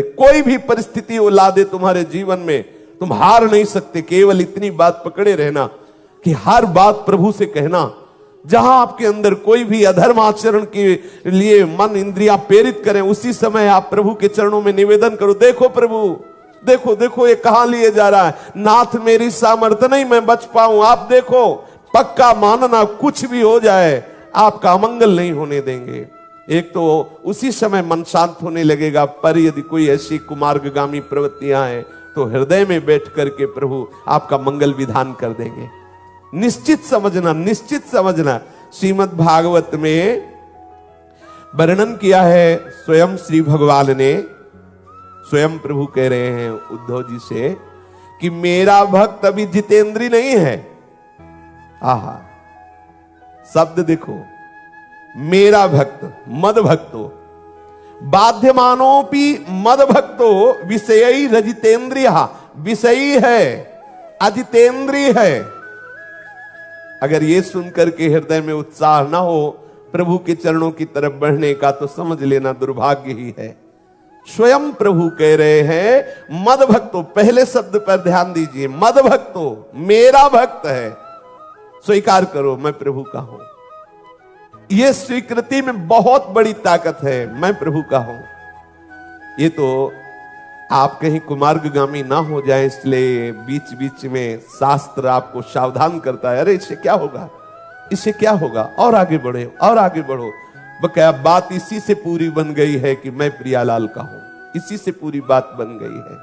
कोई भी परिस्थिति वो ला दे तुम्हारे जीवन में, तुम हार नहीं सकते। केवल इतनी बात पकड़े रहना कि हर बात प्रभु से कहना। जहां आपके अंदर कोई भी अधर्म आचरण के लिए मन इंद्रियां प्रेरित करें, उसी समय आप प्रभु के चरणों में निवेदन करो, देखो प्रभु, देखो देखो ये कहां लिए जा रहा है, नाथ मेरी सामर्थ्य नहीं मैं बच पाऊं, आप देखो। पक्का मानना, कुछ भी हो जाए आपका अमंगल नहीं होने देंगे। एक तो उसी समय मन शांत होने लगेगा, पर यदि कोई ऐसी कुमार्गगामी प्रवृत्तियां हैं तो हृदय में बैठ करके प्रभु आपका मंगल विधान कर देंगे। निश्चित समझना, निश्चित समझना। श्रीमद् भागवत में वर्णन किया है स्वयं श्री भगवान ने, स्वयं प्रभु कह रहे हैं उद्धव जी से कि मेरा भक्त अभी जितेंद्री नहीं है। आहा, शब्द देखो, मेरा भक्त मद भक्तो बाध्यमानोपि मद भक्तो विषयी रजितेंद्रिय, विषयी है अजितेंद्रिय है। अगर ये सुनकर के हृदय में उत्साह ना हो प्रभु के चरणों की तरफ बढ़ने का, तो समझ लेना दुर्भाग्य ही है। स्वयं प्रभु कह रहे हैं मद भक्तो, पहले शब्द पर ध्यान दीजिए, मद भक्तो मेरा भक्त है, स्वीकार करो मैं प्रभु का हूं। यह स्वीकृति में बहुत बड़ी ताकत है, मैं प्रभु का हूं। ये तो आप कहीं कुमार्गगामी ना हो जाए, इसलिए बीच बीच में शास्त्र आपको सावधान करता है, अरे इससे क्या होगा, इससे क्या होगा, और आगे बढ़े और आगे बढ़ो। बकाया बात इसी से पूरी बन गई है कि मैं प्रियालाल का हूं, इसी से पूरी बात बन गई है।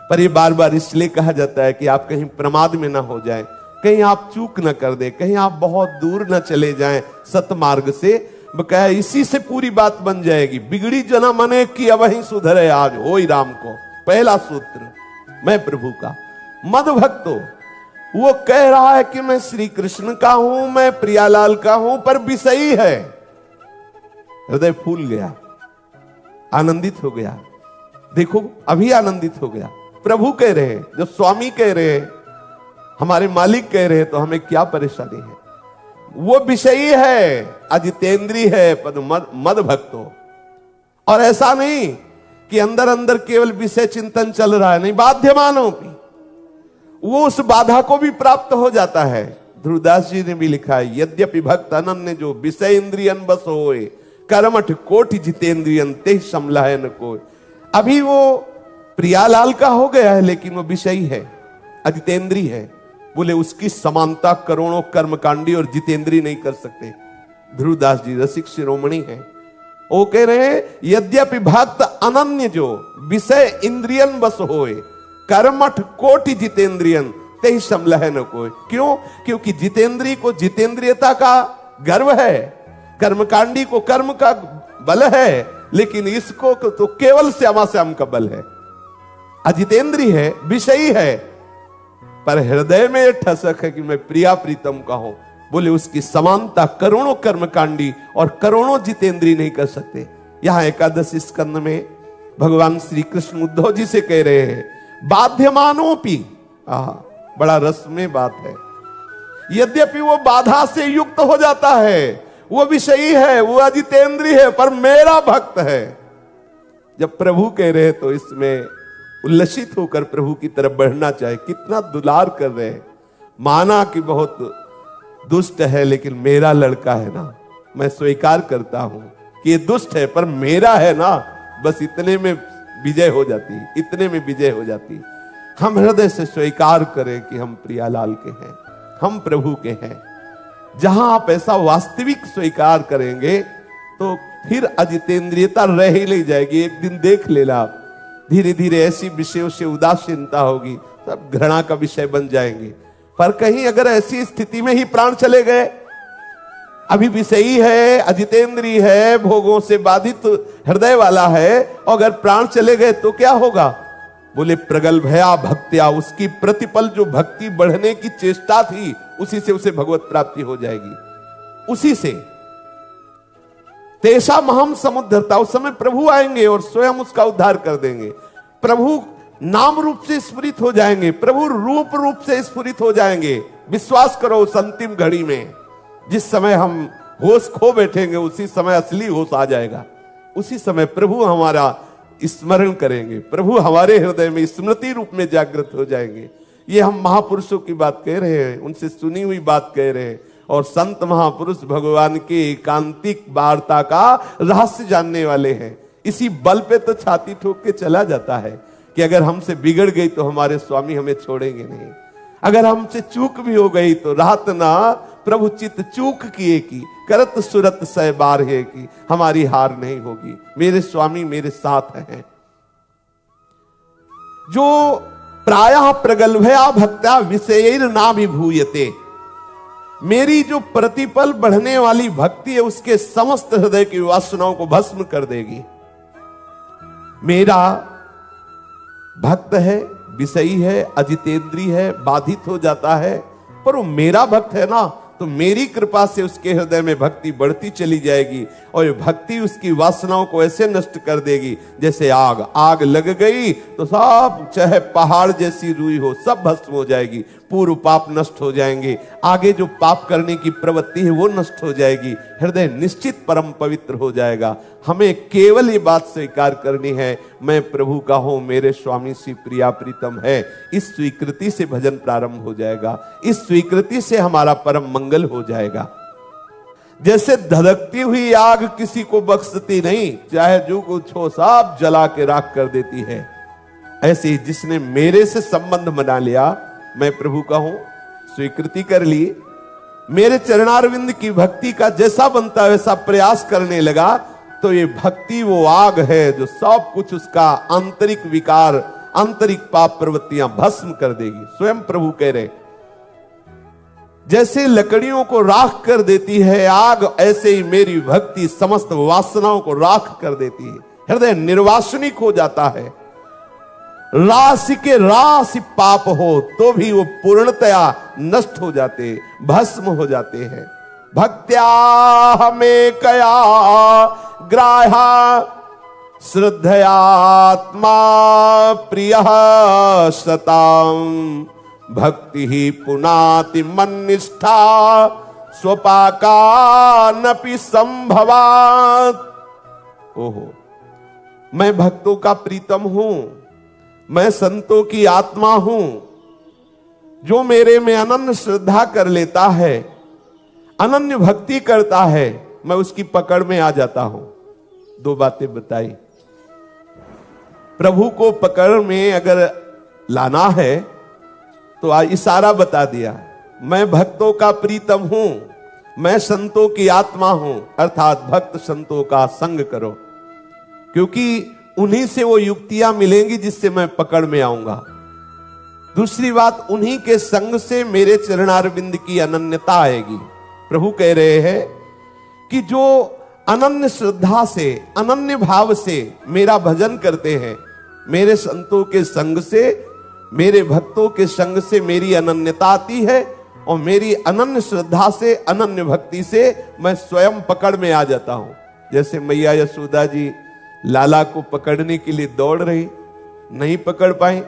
पर यह बार बार इसलिए कहा जाता है कि आप कहीं प्रमाद में ना हो जाएं, कहीं आप चूक न कर दे, कहीं आप बहुत दूर न चले जाएं सतमार्ग से। बकाया इसी से पूरी बात बन जाएगी। बिगड़ी जना मने कि वही सुधरे आज होई राम को, पहला सूत्र मैं प्रभु का। मद भक्तो वो कह रहा है कि मैं श्री कृष्ण का हूं, मैं प्रियालाल का हूं, पर विषयी है। हृदय फूल गया, आनंदित हो गया। देखो अभी आनंदित हो गया। प्रभु कह रहे हैं, जब स्वामी कह रहे हैं, हमारे मालिक कह रहे हैं, तो हमें क्या परेशानी है। वो विषयी है, अजितेंद्री है, पद मद भक्तो। और ऐसा नहीं कि अंदर अंदर केवल विषय चिंतन चल रहा है, नहीं, बाध्यमानों की वो उस बाधा को भी प्राप्त हो जाता है। ध्रुवदास जी ने भी लिखा है, यद्यपि भक्त अनन्य जो विषय इंद्रियन बस होए, कर्मठ कोटि जितेंद्रियन ते समलायन को। अभी वो प्रियालाल का हो गया है, लेकिन वो विषयी है, अजितेंद्री है। बोले उसकी समानता करोड़ों कर्मकांडी और जितेंद्री नहीं कर सकते। ध्रुवदास जी रसिक शिरोमणि हैं, वो कह रहे हैं यद्यपि भक्त अनन्य जो विषय इंद्रियन बस होए, कर्मठ कोटि जितेंद्रियन ते समलहन कोय। क्यों? क्योंकि जितेंद्री को जितेंद्रियता का गर्व है, कर्मकांडी को कर्म का बल है, लेकिन इसको तो केवल श्यामा श्याम का बल है। अजितेंद्री है, विषयी है, पर हृदय में यह ठसक है कि मैं प्रिया प्रीतम का हूं। बोले उसकी समानता करोड़ों कर्मकांडी और करोड़ों जितेंद्री नहीं कर सकते। यहां एकादश स्कंद में भगवान श्री कृष्ण उद्धव जी से कह रहे हैं, बाध्यमानोपि, बड़ा रस में बात है, यद्यपि वो बाधा से युक्त हो जाता है, वो विषयी है, वो अजितेंद्री है, पर मेरा भक्त है। जब प्रभु कह रहे हैं तो इसमें उल्लसित होकर प्रभु की तरफ बढ़ना चाहिए। कितना दुलार कर रहे हैं, माना कि बहुत दुष्ट है, लेकिन मेरा लड़का है ना, मैं स्वीकार करता हूं कि ये दुष्ट है, पर मेरा है ना, बस इतने में विजय हो जाती, इतने में विजय हो जाती। हम हृदय से स्वीकार करें कि हम प्रियालाल के हैं, हम प्रभु के हैं। जहां आप ऐसा वास्तविक स्वीकार करेंगे तो फिर अजितेंद्रियता रह ही नहीं जाएगी। एक दिन देख लेना आप, धीरे धीरे ऐसी विषयों से उदासीनता होगी, सब घृणा का विषय बन जाएंगे। पर कहीं अगर ऐसी स्थिति में ही प्राण चले गए, अभी विषयी है, अजितेंद्री है, भोगों से बाधित हृदय वाला है, और अगर प्राण चले गए तो क्या होगा? बोले प्रगल्भया भक्त्या, उसकी प्रतिपल जो भक्ति बढ़ने की चेष्टा थी, उसी से उसे भगवत प्राप्ति हो जाएगी, उसी से। तेषा महम समुद्धरता, उस समय प्रभु आएंगे और स्वयं उसका उद्धार कर देंगे। प्रभु नाम रूप से स्फुरित हो जाएंगे, प्रभु रूप से स्फुरित हो जाएंगे। विश्वास करो, उस अंतिम घड़ी में जिस समय हम होश खो बैठेंगे, उसी समय असली होश आ जाएगा। उसी समय प्रभु हमारा स्मरण करेंगे, प्रभु हमारे हृदय में स्मृति रूप में जागृत हो जाएंगे। ये हम महापुरुषों की बात कह रहे हैं, उनसे सुनी हुई बात कह रहे हैं, और संत महापुरुष भगवान के एकांतिक वार्ता का रहस्य जानने वाले हैं। इसी बल पे तो छाती ठोक के चला जाता है कि अगर हमसे बिगड़ गई तो हमारे स्वामी हमें छोड़ेंगे नहीं, अगर हमसे चूक भी हो गई तो रात ना प्रभु चित चूक किए की करत सुरत सह बार है कि हमारी हार नहीं होगी, मेरे स्वामी मेरे साथ हैं। जो प्रायः प्रगल्भया भक्त्या विषयैर नाभिभूयते, मेरी जो प्रतिपल बढ़ने वाली भक्ति है उसके समस्त हृदय की वासनाओं को भस्म कर देगी। मेरा भक्त है, विषयी है, अजितेंद्री है, बाधित हो जाता है, पर वो मेरा भक्त है ना, तो मेरी कृपा से उसके हृदय में भक्ति बढ़ती चली जाएगी और ये भक्ति उसकी वासनाओं को ऐसे नष्ट कर देगी जैसे आग, आग लग गई तो सब, चाहे पहाड़ जैसी रुई हो, सब भस्म हो जाएगी, पूर्व पाप नष्ट हो जाएंगे, आगे जो पाप करने की प्रवृत्ति है वो नष्ट हो जाएगी, हृदय निश्चित परम पवित्र हो जाएगा। हमें केवल ये बात स्वीकार करनी है, मैं प्रभु का हूं, मेरे स्वामी श्री प्रिया प्रीतम है। इस स्वीकृति से भजन प्रारंभ हो जाएगा, इस स्वीकृति से हमारा परम मंगल हो जाएगा। जैसे धधकती हुई आग किसी को बख्शती नहीं, चाहे जो कुछ हो सब जला के राख कर देती है, ऐसे ही जिसने मेरे से संबंध बना लिया, मैं प्रभु का हूं, स्वीकृति कर ली, मेरे चरणारविंद की भक्ति का जैसा बनता है वैसा प्रयास करने लगा, तो ये भक्ति वो आग है जो सब कुछ उसका आंतरिक विकार, आंतरिक पाप प्रवृत्तियां भस्म कर देगी। स्वयं प्रभु कह रहे, जैसे लकड़ियों को राख कर देती है आग, ऐसे ही मेरी भक्ति समस्त वासनाओं को राख कर देती है, हृदय निर्वासनिक हो जाता है। राशि के राशि पाप हो तो भी वो पूर्णतया नष्ट हो जाते, भस्म हो जाते हैं। भक्त्या हमें कया ग्राह्या श्रद्धयात्मा प्रियः सतां भक्ति ही पुनाति मन्निष्ठा स्वपाकानपि संभवात्। ओहो, मैं भक्तों का प्रीतम हूं, मैं संतों की आत्मा हूं, जो मेरे में अनन्य श्रद्धा कर लेता है, अनन्य भक्ति करता है, मैं उसकी पकड़ में आ जाता हूं। दो बातें बताई, प्रभु को पकड़ में अगर लाना है तो इशारा बता दिया, मैं भक्तों का प्रीतम हूं, मैं संतों की आत्मा हूं, अर्थात भक्त संतों का संग करो, क्योंकि उन्हीं से वो युक्तियां मिलेंगी जिससे मैं पकड़ में आऊंगा। दूसरी बात, उन्हीं के संग से मेरे चरणारविंद की अनन्यता आएगी। प्रभु कह रहे हैं कि जो अनन्य श्रद्धा से, अनन्य भाव से मेरा भजन करते हैं, मेरे संतों के संग से, मेरे भक्तों के संग से मेरी अनन्यता आती है, और मेरी अनन्य श्रद्धा से, अनन्य भक्ति से मैं स्वयं पकड़ में आ जाता हूं। जैसे मैया यशोदा जी लाला को पकड़ने के लिए दौड़ रही, नहीं पकड़ पाई।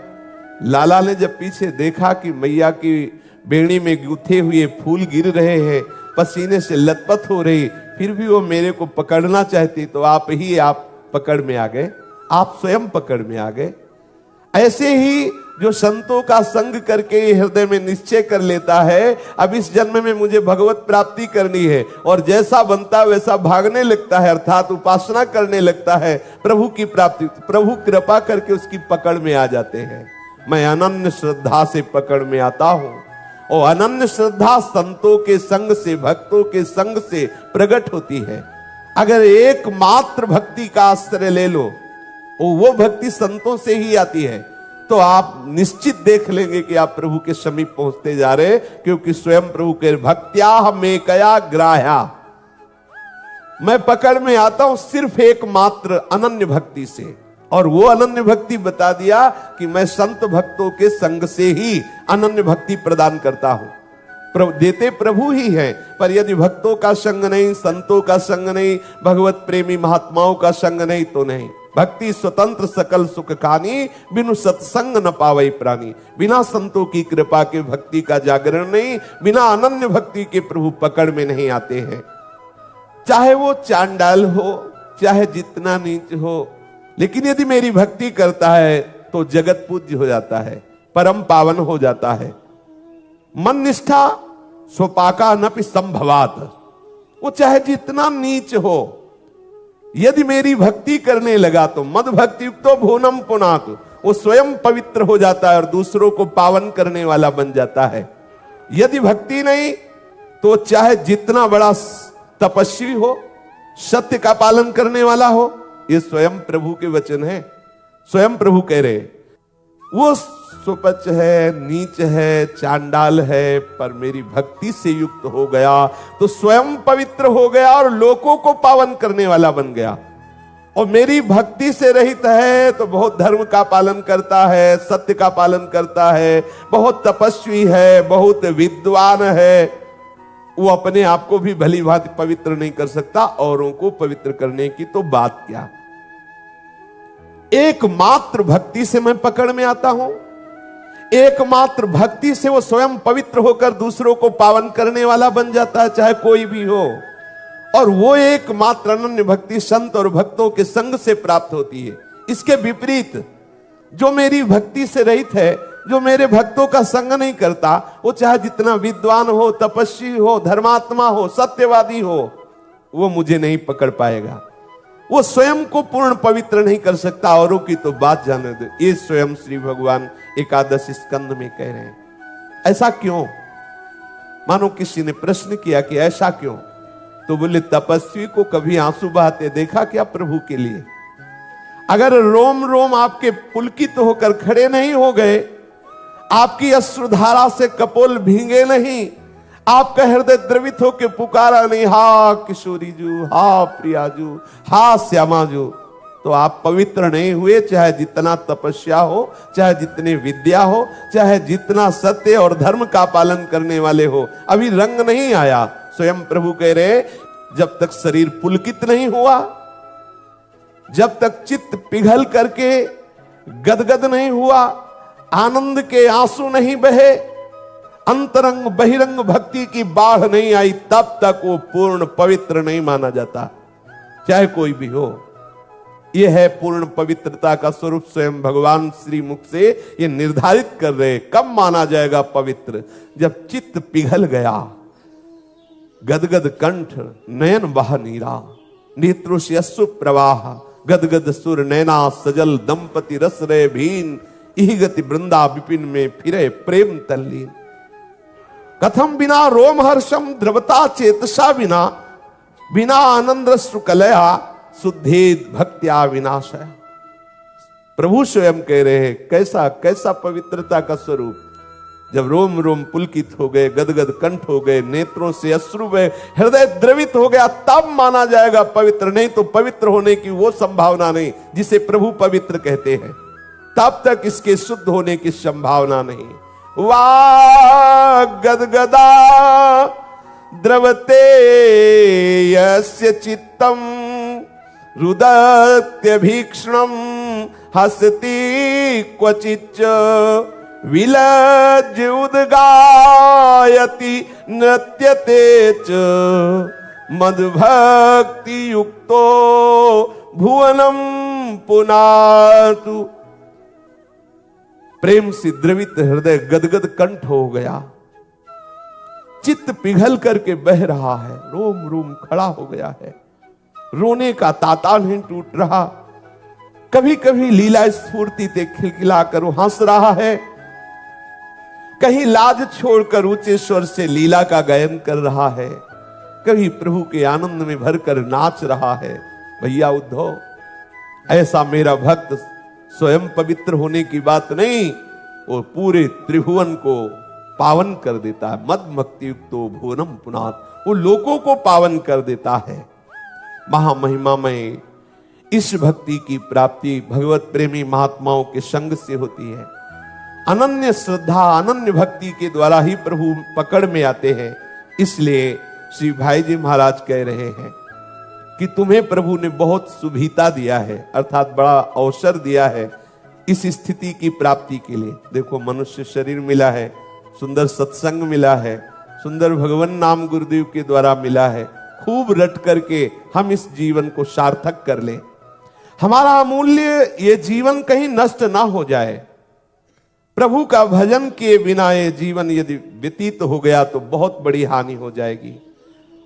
लाला ने जब पीछे देखा कि मैया की बेड़ी में गुथे हुए फूल गिर रहे हैं, पसीने से लथपथ हो रही, फिर भी वो मेरे को पकड़ना चाहती, तो आप पकड़ में आ गए, आप स्वयं पकड़ में आ गए। ऐसे ही जो संतों का संग करके हृदय में निश्चय कर लेता है, अब इस जन्म में मुझे भगवत प्राप्ति करनी है, और जैसा बनता वैसा भागने लगता है, अर्थात उपासना करने लगता है प्रभु की प्राप्ति, प्रभु कृपा करके उसकी पकड़ में आ जाते हैं। मैं अनन्य श्रद्धा से पकड़ में आता हूं, और अनन्य श्रद्धा संतों के संग से, भक्तों के संग से प्रकट होती है। अगर एकमात्र भक्ति का आश्रय ले लो, वो भक्ति संतों से ही आती है, तो आप निश्चित देख लेंगे कि आप प्रभु के समीप पहुंचते जा रहे, क्योंकि स्वयं प्रभु के भक्त्या में कया ग्राह्या, मैं पकड़ में आता हूं सिर्फ एकमात्र अनन्य भक्ति से। और वो अनन्य भक्ति बता दिया कि मैं संत भक्तों के संग से ही अनन्य भक्ति प्रदान करता हूं। देते प्रभु ही है, पर यदि भक्तों का संग नहीं, संतों का संग नहीं, भगवत प्रेमी महात्माओं का संग नहीं तो नहीं। भक्ति स्वतंत्र सकल सुख खानी, बिनु सत्संग न पावई प्राणी। बिना संतों की कृपा के भक्ति का जागरण नहीं, बिना अनन्य भक्ति के प्रभु पकड़ में नहीं आते हैं। चाहे वो चांडाल हो, चाहे जितना नीच हो, लेकिन यदि मेरी भक्ति करता है तो जगत पूज्य हो जाता है, परम पावन हो जाता है। मन निष्ठा स्वपाका नपि संभवात, वो चाहे जितना नीच हो, यदि मेरी भक्ति करने लगा तो मद भक्ति युक्तो भुवनम पुनात, वो स्वयं पवित्र हो जाता है और दूसरों को पावन करने वाला बन जाता है। यदि भक्ति नहीं तो चाहे जितना बड़ा तपस्वी हो, सत्य का पालन करने वाला हो, ये स्वयं प्रभु के वचन है। स्वयं प्रभु कह रहे वो सुपच है, नीच है, चांडाल है, पर मेरी भक्ति से युक्त हो गया तो स्वयं पवित्र हो गया और लोगों को पावन करने वाला बन गया। और मेरी भक्ति से रहित है तो बहुत धर्म का पालन करता है, सत्य का पालन करता है, बहुत तपस्वी है, बहुत विद्वान है, वो अपने आप को भी भली भांति पवित्र नहीं कर सकता, औरों को पवित्र करने की तो बात क्या। एकमात्र भक्ति से मैं पकड़ में आता हूं, एकमात्र भक्ति से वो स्वयं पवित्र होकर दूसरों को पावन करने वाला बन जाता है, चाहे कोई भी हो। और वो एकमात्र अनन्य भक्ति संत और भक्तों के संग से प्राप्त होती है। इसके विपरीत जो मेरी भक्ति से रहित है, जो मेरे भक्तों का संग नहीं करता, वो चाहे जितना विद्वान हो, तपस्वी हो, धर्मात्मा हो, सत्यवादी हो, वो मुझे नहीं पकड़ पाएगा। वो स्वयं को पूर्ण पवित्र नहीं कर सकता, औरों की तो बात जाने दो। ये स्वयं श्री भगवान एकादश स्कंद में कह रहे हैं। ऐसा क्यों? मानो किसी ने प्रश्न किया कि ऐसा क्यों, तो बोले तपस्वी को कभी आंसू बहाते देखा क्या प्रभु के लिए? अगर रोम रोम आपके पुलकित होकर खड़े नहीं हो गए, आपकी अश्रुधारा से कपोल भींगे नहीं, आपका हृदय द्रवित होकर पुकारा नहीं, हा किशोरी जू, हा प्रियाजू, हा श्यामाजू, तो आप पवित्र नहीं हुए। चाहे जितना तपस्या हो, चाहे जितनी विद्या हो, चाहे जितना सत्य और धर्म का पालन करने वाले हो, अभी रंग नहीं आया। स्वयं प्रभु कह रहे जब तक शरीर पुलकित नहीं हुआ, जब तक चित्त पिघल करके गदगद नहीं हुआ, आनंद के आंसू नहीं बहे, अंतरंग बहिरंग भक्ति की बाढ़ नहीं आई, तब तक वो पूर्ण पवित्र नहीं माना जाता, चाहे कोई भी हो। यह है पूर्ण पवित्रता का स्वरूप। स्वयं भगवान श्री मुख से ये निर्धारित कर रहे कब माना जाएगा पवित्र, जब चित्त पिघल गया, गदगद कंठ नयन बह नीरा, नेत्रों से अश्रु प्रवाह, गदगद सुर नैना सजल दंपति रस रे भीन, इहि गति वृंदा विपिन में फिरे प्रेम तल्लीन। कथम बिना रोम हर्षम द्रवता चेतसा बिना, बिना आनंद अश्रु कलया शुद्धेद भक्त्या विनाशया। प्रभु स्वयं कह रहे हैं कैसा कैसा पवित्रता का स्वरूप। जब रोम रोम पुलकित हो गए, गदगद कंठ हो गए, नेत्रों से अश्रु बहे, हृदय द्रवित हो गया, तब माना जाएगा पवित्र। नहीं तो पवित्र होने की वो संभावना नहीं जिसे प्रभु पवित्र कहते हैं, तब तक इसके शुद्ध होने की संभावना नहीं। वा गदगदा द्रवते यस्य चित्तम रुदत्यभीक्षणम हसति क्वचिच्च विलज्ज उद्गायति नृत्यते च मद्भक्ति युक्तो भुवनम पुनातु। प्रेम से द्रवित हृदय गदगद कंठ हो गया, चित्त पिघल करके बह रहा है, रोम रोम खड़ा हो गया है, रोने का ताता नहीं टूट रहा। कभी कभी लीला स्फूर्ति से खिलखिलाकर वो हंस रहा है, कहीं लाज छोड़कर ऊंचे स्वर से लीला का गायन कर रहा है, कभी प्रभु के आनंद में भरकर नाच रहा है। भैया उद्धव, ऐसा मेरा भक्त स्वयं पवित्र होने की बात नहीं, वो पूरे त्रिभुवन को पावन कर देता है। मद भक्ति युक्तो भुवनम पुनात, वो लोगों को पावन कर देता है। महामहिमामय इस भक्ति की प्राप्ति भगवत प्रेमी महात्माओं के संग से होती है। अनन्य श्रद्धा, अनन्य भक्ति के द्वारा ही प्रभु पकड़ में आते हैं। इसलिए श्री भाई जी महाराज कह रहे हैं कि तुम्हें प्रभु ने बहुत सुविधा दिया है, अर्थात बड़ा अवसर दिया है इस स्थिति की प्राप्ति के लिए। देखो, मनुष्य शरीर मिला है, सुंदर सत्संग मिला है, सुंदर भगवान नाम गुरुदेव के द्वारा मिला है। खूब रट करके हम इस जीवन को सार्थक कर लें। हमारा अमूल्य ये जीवन कहीं नष्ट ना हो जाए। प्रभु का भजन किए बिना ये जीवन यदि व्यतीत हो गया तो बहुत बड़ी हानि हो जाएगी।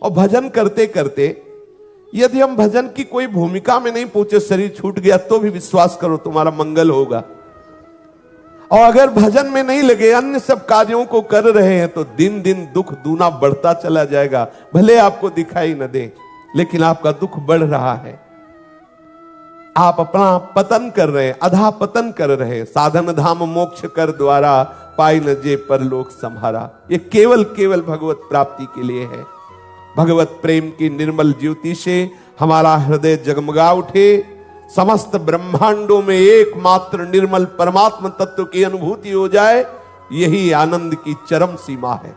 और भजन करते करते यदि हम भजन की कोई भूमिका में नहीं पहुंचे, शरीर छूट गया, तो भी विश्वास करो तुम्हारा मंगल होगा। और अगर भजन में नहीं लगे, अन्य सब कार्यों को कर रहे हैं, तो दिन दिन दुख दूना बढ़ता चला जाएगा। भले आपको दिखाई न दे, लेकिन आपका दुख बढ़ रहा है। आप अपना पतन कर रहे हैं, अधा पतन कर रहे हैं। साधन धाम मोक्ष कर द्वारा, पाई न जे परलोक संहारा। ये केवल केवल भगवत प्राप्ति के लिए है। भगवत प्रेम की निर्मल ज्योति से हमारा हृदय जगमगा उठे, समस्त ब्रह्मांडों में एकमात्र निर्मल परमात्मा तत्व की अनुभूति हो जाए, यही आनंद की चरम सीमा है।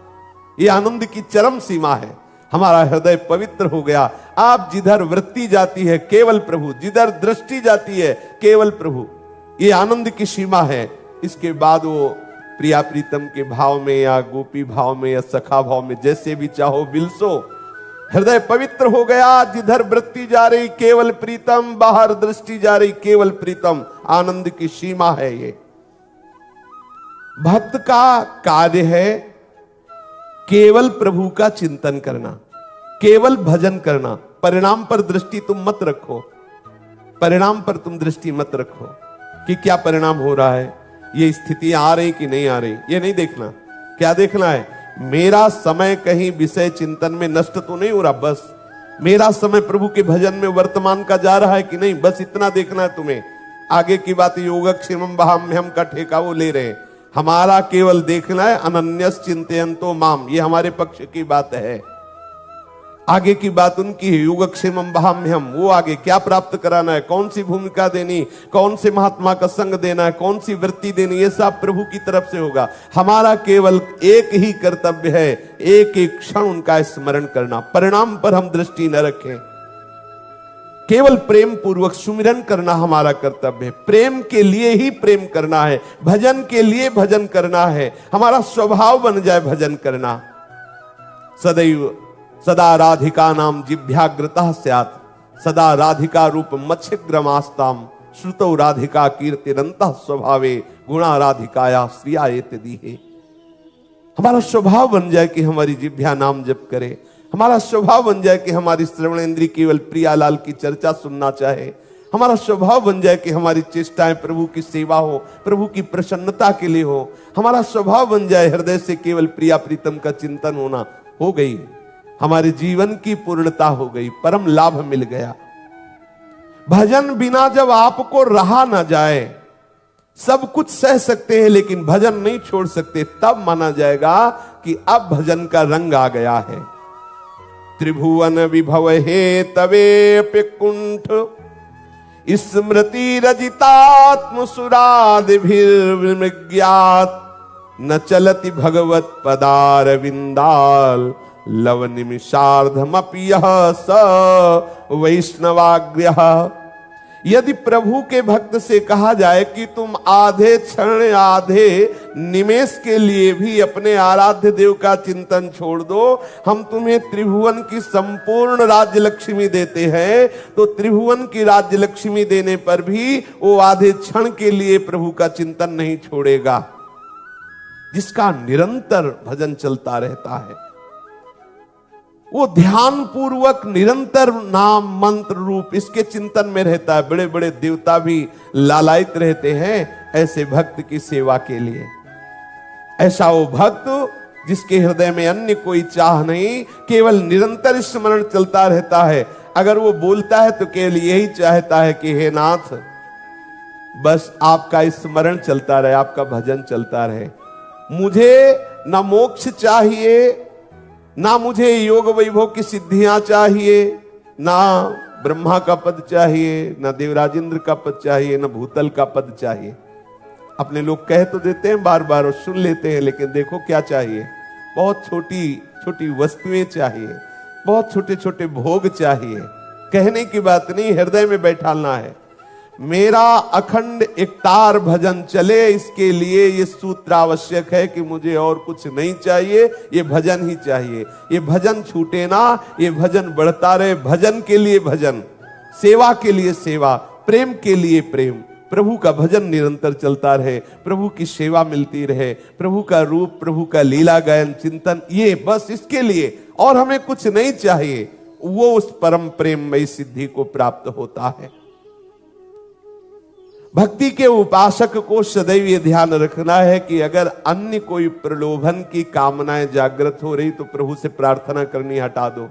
ये आनंद की चरम सीमा है। हमारा हृदय पवित्र हो गया। आप जिधर वृत्ति जाती है केवल प्रभु, जिधर दृष्टि जाती है केवल प्रभु, ये आनंद की सीमा है। इसके बाद वो प्रिया प्रीतम के भाव में या गोपी भाव में या सखा भाव में, जैसे भी चाहो बिलसो, हृदय पवित्र हो गया। जिधर वृत्ति जा रही केवल प्रीतम, बाहर दृष्टि जा रही केवल प्रीतम। आनंद की सीमा है ये। भक्त का कार्य है केवल प्रभु का चिंतन करना, केवल भजन करना। परिणाम पर दृष्टि तुम मत रखो, परिणाम पर तुम दृष्टि मत रखो कि क्या परिणाम हो रहा है, ये स्थिति आ रही कि नहीं आ रही, ये नहीं देखना। क्या देखना है? मेरा समय कहीं विषय चिंतन में नष्ट तो नहीं हो रहा, बस मेरा समय प्रभु के भजन में वर्तमान का जा रहा है कि नहीं, बस इतना देखना है तुम्हें। आगे की बात योगक्षेमं वहाम्यहम् का ठेका वो ले रहे हैं। हमारा केवल देखना है अनन्यस चिंतयन्तो माम, ये हमारे पक्ष की बात है। आगे की बात उनकी है, योगक्षेमं वहाम्यहम्, वो आगे क्या प्राप्त कराना है, कौन सी भूमिका देनी, कौन से महात्मा का संग देना है, कौन सी वृत्ति देनी, ये सब प्रभु की तरफ से होगा। हमारा केवल एक ही कर्तव्य है, एक एक क्षण उनका स्मरण करना। परिणाम पर हम दृष्टि न रखें, केवल प्रेम पूर्वक सुमिरन करना हमारा कर्तव्य है। प्रेम के लिए ही प्रेम करना है, भजन के लिए भजन करना है। हमारा स्वभाव बन जाए भजन करना। सदैव सदा राधिका नाम जिभ्याग्रतः स्यात्, सदा राधिका रूप मत्स्यग्रमास्ताम, श्रुतौ राधिका कीर्तिरन्तः स्वभावे, गुणा राधिकाया श्रियायेत दीहे। हमारा स्वभाव बन जाए कि हमारी जिभ्या नाम जप करे। हमारा स्वभाव बन जाए कि हमारी श्रवण इंद्रिय केवल प्रियालाल की चर्चा सुनना चाहे। हमारा स्वभाव बन जाए कि हमारी चेष्टाएं प्रभु की सेवा हो, प्रभु की प्रसन्नता के लिए हो। हमारा स्वभाव बन जाए हृदय से केवल प्रिया प्रीतम का चिंतन होना। हो गई हमारे जीवन की पूर्णता, हो गई, परम लाभ मिल गया। भजन बिना जब आपको रहा ना जाए, सब कुछ सह सकते हैं लेकिन भजन नहीं छोड़ सकते, तब माना जाएगा कि अब भजन का रंग आ गया है। त्रिभुवन विभव हे तवे कुंठ, स्मृति रजितात्म सुरादिभिर्विमृग्यात्, न चलति भगवत पदार विंदाल, लव निमिषार्धमपि यः स वैष्णवाग्र्यः। यदि प्रभु के भक्त से कहा जाए कि तुम आधे क्षण, आधे निमेष के लिए भी अपने आराध्य देव का चिंतन छोड़ दो, हम तुम्हें त्रिभुवन की संपूर्ण राज्य लक्ष्मी देते हैं, तो त्रिभुवन की राज्य लक्ष्मी देने पर भी वो आधे क्षण के लिए प्रभु का चिंतन नहीं छोड़ेगा। जिसका निरंतर भजन चलता रहता है, वो ध्यान पूर्वक निरंतर नाम मंत्र रूप इसके चिंतन में रहता है। बड़े बड़े देवता भी लालायित रहते हैं ऐसे भक्त की सेवा के लिए। ऐसा वो भक्त जिसके हृदय में अन्य कोई चाह नहीं, केवल निरंतर स्मरण चलता रहता है। अगर वो बोलता है तो केवल यही चाहता है कि हे नाथ, बस आपका स्मरण चलता रहे, आपका भजन चलता रहे। मुझे ना मोक्ष चाहिए, ना मुझे योग वैभव की सिद्धियां चाहिए, ना ब्रह्मा का पद चाहिए, ना देवराजेंद्र का पद चाहिए, ना भूतल का पद चाहिए। अपने लोग कह तो देते हैं बार बार और सुन लेते हैं, लेकिन देखो क्या चाहिए, बहुत छोटी छोटी वस्तुएं चाहिए, बहुत छोटे छोटे भोग चाहिए। कहने की बात नहीं, हृदय में बैठाना है। मेरा अखंड एकतार भजन चले, इसके लिए ये सूत्र आवश्यक है कि मुझे और कुछ नहीं चाहिए, ये भजन ही चाहिए। ये भजन छूटे ना, ये भजन बढ़ता रहे। भजन के लिए भजन, सेवा के लिए सेवा, प्रेम के लिए प्रेम, प्रभु का भजन निरंतर चलता रहे, प्रभु की सेवा मिलती रहे, प्रभु का रूप, प्रभु का लीला गायन चिंतन, ये बस इसके लिए और हमें कुछ नहीं चाहिए, वो उस परम प्रेममयी सिद्धि को प्राप्त होता है। भक्ति के उपासक को सदैव ये ध्यान रखना है कि अगर अन्य कोई प्रलोभन की कामनाएं जागृत हो रही तो प्रभु से प्रार्थना करनी हटा दो,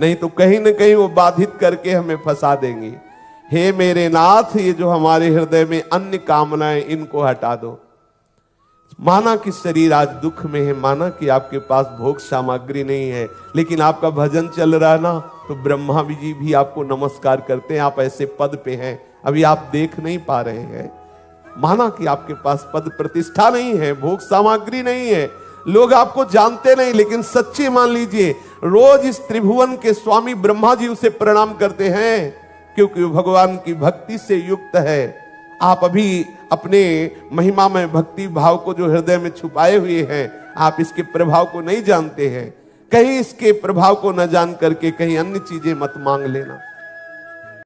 नहीं तो कहीं ना कहीं वो बाधित करके हमें फंसा देंगी। हे मेरे नाथ, ये जो हमारे हृदय में अन्य कामनाएं, इनको हटा दो। माना कि शरीर आज दुख में है, माना कि आपके पास भोग सामग्री नहीं है, लेकिन आपका भजन चल रहा है ना, तो ब्रह्मा जी भी आपको नमस्कार करते हैं। आप ऐसे पद पे हैं, अभी आप देख नहीं पा रहे हैं। माना कि आपके पास पद प्रतिष्ठा नहीं है, भोग सामग्री नहीं है, लोग आपको जानते नहीं, लेकिन सच्चे मान लीजिए रोज इस त्रिभुवन के स्वामी ब्रह्मा जी उसे प्रणाम करते हैं, क्योंकि वो भगवान की भक्ति से युक्त है। आप अभी अपने महिमा में भक्ति भाव को जो हृदय में छुपाए हुए हैं, आप इसके प्रभाव को नहीं जानते हैं। कहीं इसके प्रभाव को न जान करके कहीं अन्य चीजें मत मांग लेना।